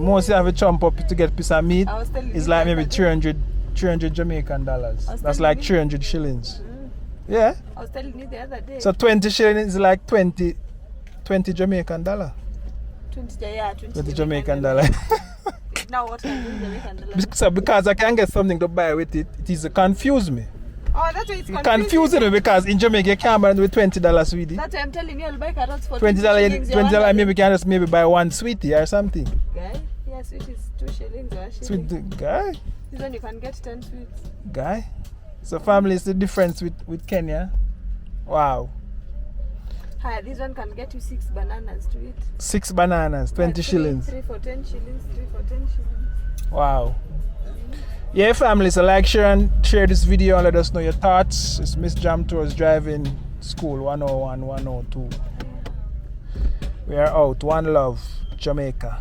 Most you have a chump up to get piece of meat. I was telling It's you like that maybe day. 300 Jamaican dollars. I was That's telling like you. 300 shillings. Yeah. I was telling you the other day. So 20 shillings is like 20 Jamaican dollar. 20 Jamaican dollar. Now what can you do Jamaican dollar? So because I can get something to buy with it, it is confuse me. Oh, that's why it's It confusing. confusing me because in Jamaica you can't buy it with $20 sweetie. That's why I'm telling you, I'll buy carrots for $20 shillings. $20 maybe can just maybe buy one sweetie or something. Guy, yeah, sweet is 2 shillings or a shilling. Sweet guy. This one you can get 10 sweets. Guy. So family is the difference with Kenya. Wow. Hi, this one can get you 6 bananas to eat. 6 bananas, 20 shillings. 3 for 10 shillings, 3 for 10 shillings. Wow. Yeah, family, so like, share this video and let us know your thoughts. It's Miss Jam Tours Driving School 101, 102. We are out. One love, Jamaica.